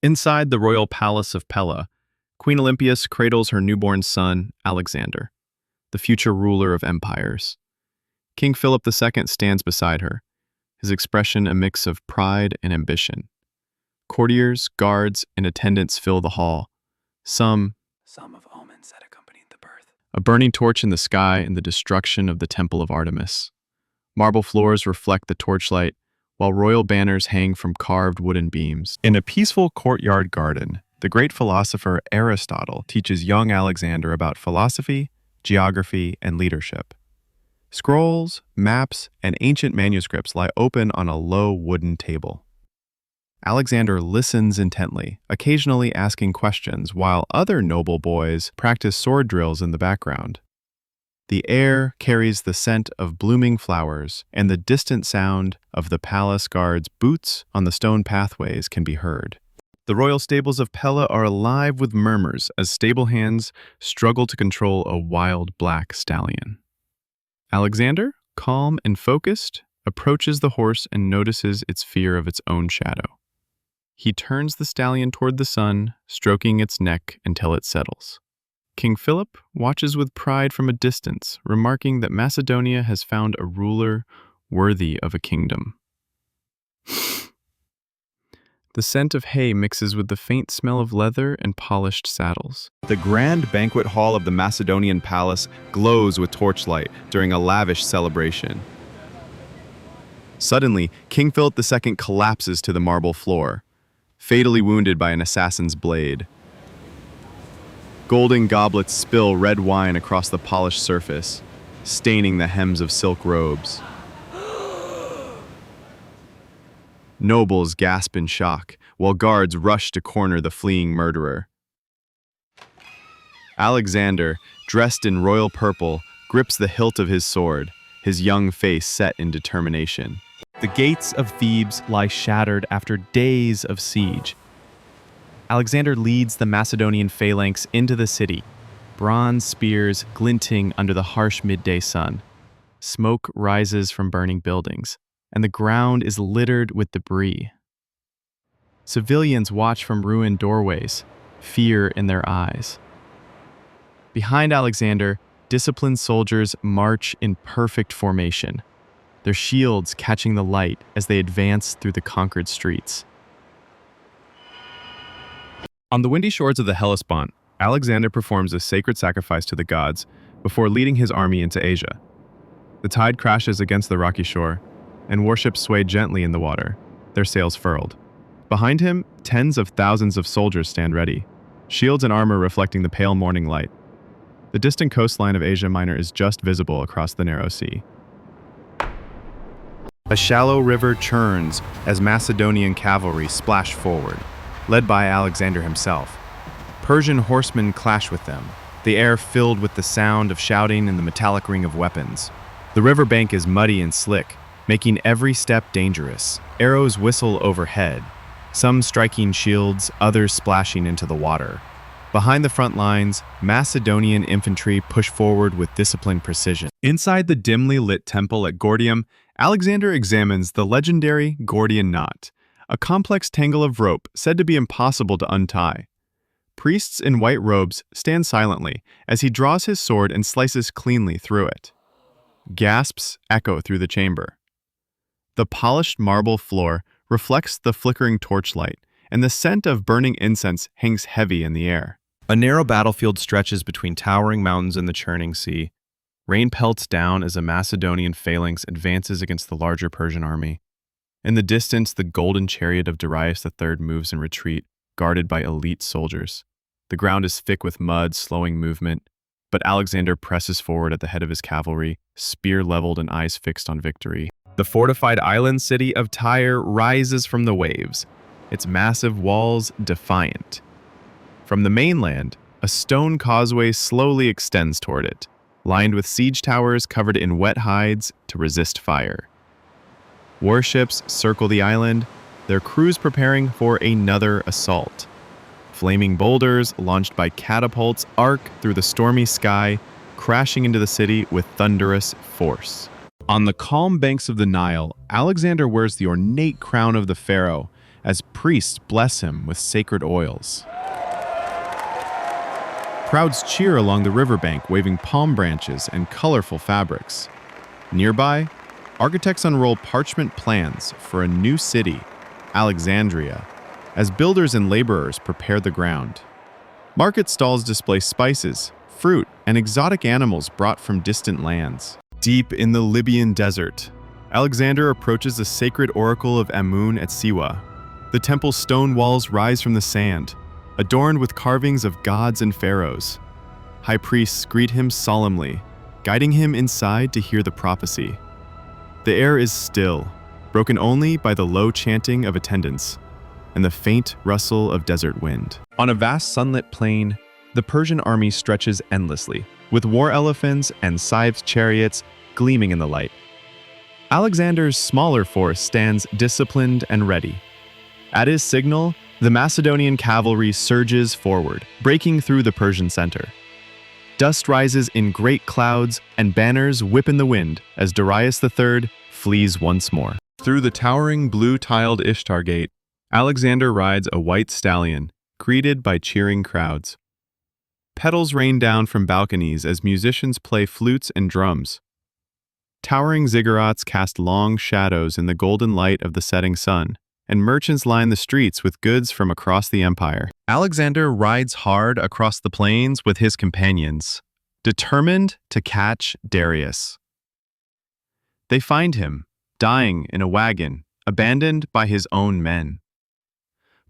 Inside the royal palace of Pella, Queen Olympias cradles her newborn son, Alexander, the future ruler of empires. King Philip II stands beside her, his expression a mix of pride and ambition. Courtiers, guards, and attendants fill the hall, some of omens that accompanied the birth. A burning torch in the sky and the destruction of the Temple of Artemis. Marble floors reflect the torchlight, while royal banners hang from carved wooden beams. In a peaceful courtyard garden, the great philosopher Aristotle teaches young Alexander about philosophy, geography, and leadership. Scrolls, maps, and ancient manuscripts lie open on a low wooden table. Alexander listens intently, occasionally asking questions, while other noble boys practice sword drills in the background. The air carries the scent of blooming flowers, and the distant sound of the palace guards' boots on the stone pathways can be heard. The royal stables of Pella are alive with murmurs as stable hands struggle to control a wild black stallion. Alexander, calm and focused, approaches the horse and notices its fear of its own shadow. He turns the stallion toward the sun, stroking its neck until it settles. King Philip watches with pride from a distance, remarking that Macedonia has found a ruler worthy of a kingdom. The scent of hay mixes with the faint smell of leather and polished saddles. The grand banquet hall of the Macedonian palace glows with torchlight during a lavish celebration. Suddenly, King Philip II collapses to the marble floor, fatally wounded by an assassin's blade. Golden goblets spill red wine across the polished surface, staining the hems of silk robes. Nobles gasp in shock, while guards rush to corner the fleeing murderer. Alexander, dressed in royal purple, grips the hilt of his sword, his young face set in determination. The gates of Thebes lie shattered after days of siege. Alexander leads the Macedonian phalanx into the city, bronze spears glinting under the harsh midday sun. Smoke rises from burning buildings, and the ground is littered with debris. Civilians watch from ruined doorways, fear in their eyes. Behind Alexander, disciplined soldiers march in perfect formation, their shields catching the light as they advance through the conquered streets. On the windy shores of the Hellespont, Alexander performs a sacred sacrifice to the gods before leading his army into Asia. The tide crashes against the rocky shore, and warships sway gently in the water, their sails furled. Behind him, tens of thousands of soldiers stand ready, shields and armor reflecting the pale morning light. The distant coastline of Asia Minor is just visible across the narrow sea. A shallow river churns as Macedonian cavalry splash forward, led by Alexander himself. Persian horsemen clash with them, the air filled with the sound of shouting and the metallic ring of weapons. The riverbank is muddy and slick, making every step dangerous. Arrows whistle overhead, some striking shields, others splashing into the water. Behind the front lines, Macedonian infantry push forward with disciplined precision. Inside the dimly lit temple at Gordium, Alexander examines the legendary Gordian knot, a complex tangle of rope said to be impossible to untie. Priests in white robes stand silently as he draws his sword and slices cleanly through it. Gasps echo through the chamber. The polished marble floor reflects the flickering torchlight, and the scent of burning incense hangs heavy in the air. A narrow battlefield stretches between towering mountains and the churning sea. Rain pelts down as a Macedonian phalanx advances against the larger Persian army. In the distance, the golden chariot of Darius III moves in retreat, guarded by elite soldiers. The ground is thick with mud, slowing movement, but Alexander presses forward at the head of his cavalry, spear leveled and eyes fixed on victory. The fortified island city of Tyre rises from the waves, its massive walls defiant. From the mainland, a stone causeway slowly extends toward it, lined with siege towers covered in wet hides to resist fire. Warships circle the island, their crews preparing for another assault. Flaming boulders, launched by catapults, arc through the stormy sky, crashing into the city with thunderous force. On the calm banks of the Nile, Alexander wears the ornate crown of the pharaoh, as priests bless him with sacred oils. Crowds cheer along the riverbank, waving palm branches and colorful fabrics. Nearby, architects unroll parchment plans for a new city, Alexandria, as builders and laborers prepare the ground. Market stalls display spices, fruit, and exotic animals brought from distant lands. Deep in the Libyan desert, Alexander approaches the sacred oracle of Amun at Siwa. The temple's stone walls rise from the sand, adorned with carvings of gods and pharaohs. High priests greet him solemnly, guiding him inside to hear the prophecy. The air is still, broken only by the low chanting of attendants and the faint rustle of desert wind. On a vast sunlit plain, the Persian army stretches endlessly, with war elephants and scythed chariots gleaming in the light. Alexander's smaller force stands disciplined and ready. At his signal, the Macedonian cavalry surges forward, breaking through the Persian center. Dust rises in great clouds, and banners whip in the wind as Darius III flees once more. Through the towering blue-tiled Ishtar Gate, Alexander rides a white stallion, greeted by cheering crowds. Petals rain down from balconies as musicians play flutes and drums. Towering ziggurats cast long shadows in the golden light of the setting sun, and merchants line the streets with goods from across the empire. Alexander rides hard across the plains with his companions, determined to catch Darius. They find him, dying in a wagon, abandoned by his own men.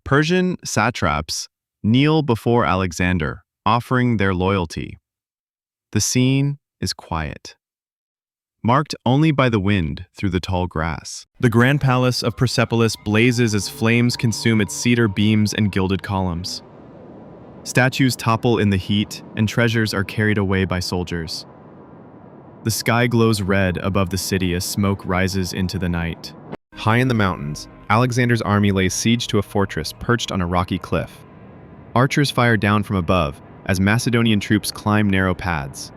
Persian satraps kneel before Alexander, offering their loyalty. The scene is quiet, marked only by the wind through the tall grass. The grand palace of Persepolis blazes as flames consume its cedar beams and gilded columns. Statues topple in the heat, and treasures are carried away by soldiers. The sky glows red above the city as smoke rises into the night. High in the mountains, Alexander's army lays siege to a fortress perched on a rocky cliff. Archers fire down from above as Macedonian troops climb narrow paths.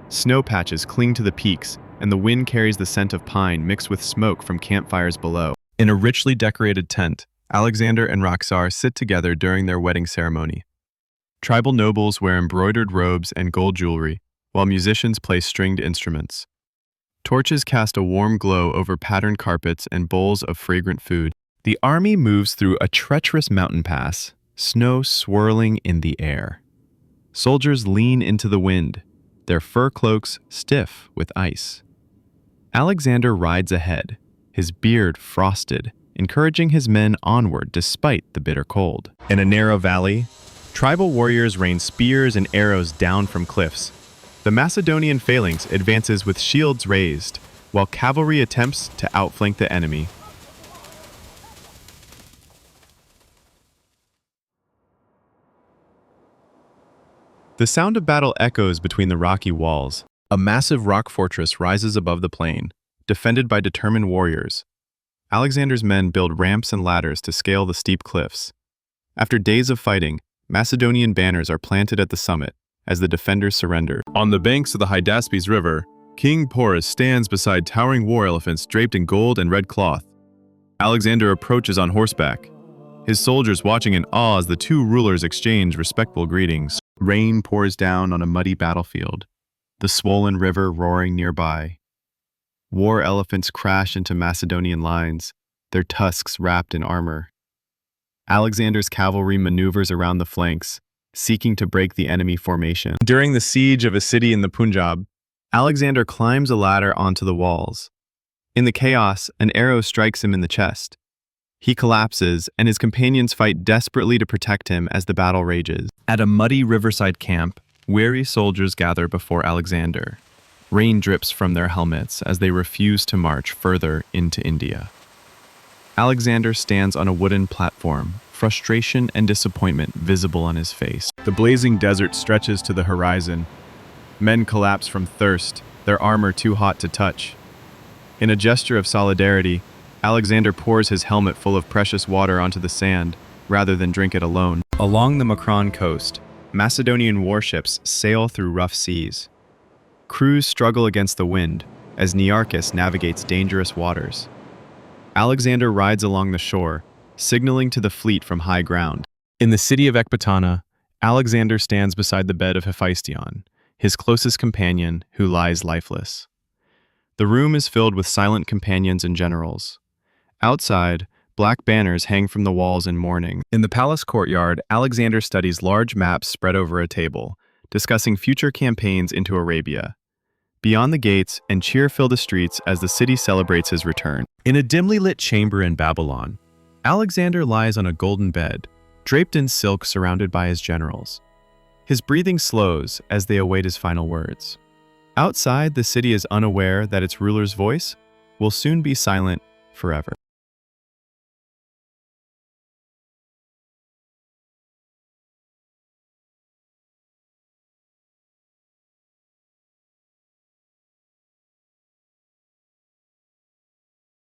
Snow patches cling to the peaks, and the wind carries the scent of pine mixed with smoke from campfires below. In a richly decorated tent, Alexander and Roxar sit together during their wedding ceremony. Tribal nobles wear embroidered robes and gold jewelry, while musicians play stringed instruments. Torches cast a warm glow over patterned carpets and bowls of fragrant food. The army moves through a treacherous mountain pass, snow swirling in the air. Soldiers lean into the wind, their fur cloaks stiff with ice. Alexander rides ahead, his beard frosted, encouraging his men onward despite the bitter cold. In a narrow valley, tribal warriors rain spears and arrows down from cliffs. The Macedonian phalanx advances with shields raised, while cavalry attempts to outflank the enemy. The sound of battle echoes between the rocky walls. A massive rock fortress rises above the plain, defended by determined warriors. Alexander's men build ramps and ladders to scale the steep cliffs. After days of fighting, Macedonian banners are planted at the summit as the defenders surrender. On the banks of the Hydaspes River, King Porus stands beside towering war elephants draped in gold and red cloth. Alexander approaches on horseback, his soldiers watching in awe as the two rulers exchange respectful greetings. Rain pours down on a muddy battlefield, the swollen river roaring nearby. War elephants crash into Macedonian lines, their tusks wrapped in armor. Alexander's cavalry maneuvers around the flanks, seeking to break the enemy formation. During the siege of a city in the Punjab, Alexander climbs a ladder onto the walls. In the chaos, an arrow strikes him in the chest. He collapses, and his companions fight desperately to protect him as the battle rages. At a muddy riverside camp, weary soldiers gather before Alexander. Rain drips from their helmets as they refuse to march further into India. Alexander stands on a wooden platform, frustration and disappointment visible on his face. The blazing desert stretches to the horizon. Men collapse from thirst, their armor too hot to touch. In a gesture of solidarity, Alexander pours his helmet full of precious water onto the sand, rather than drink it alone. Along the Macron coast, Macedonian warships sail through rough seas. Crews struggle against the wind as Nearchus navigates dangerous waters. Alexander rides along the shore, signaling to the fleet from high ground. In the city of Ecbatana, Alexander stands beside the bed of Hephaestion, his closest companion, who lies lifeless. The room is filled with silent companions and generals. Outside, black banners hang from the walls in mourning. In the palace courtyard, Alexander studies large maps spread over a table, discussing future campaigns into Arabia. Beyond the gates, and cheer fill the streets as the city celebrates his return. In a dimly lit chamber in Babylon, Alexander lies on a golden bed, draped in silk surrounded by his generals. His breathing slows as they await his final words. Outside, the city is unaware that its ruler's voice will soon be silent forever.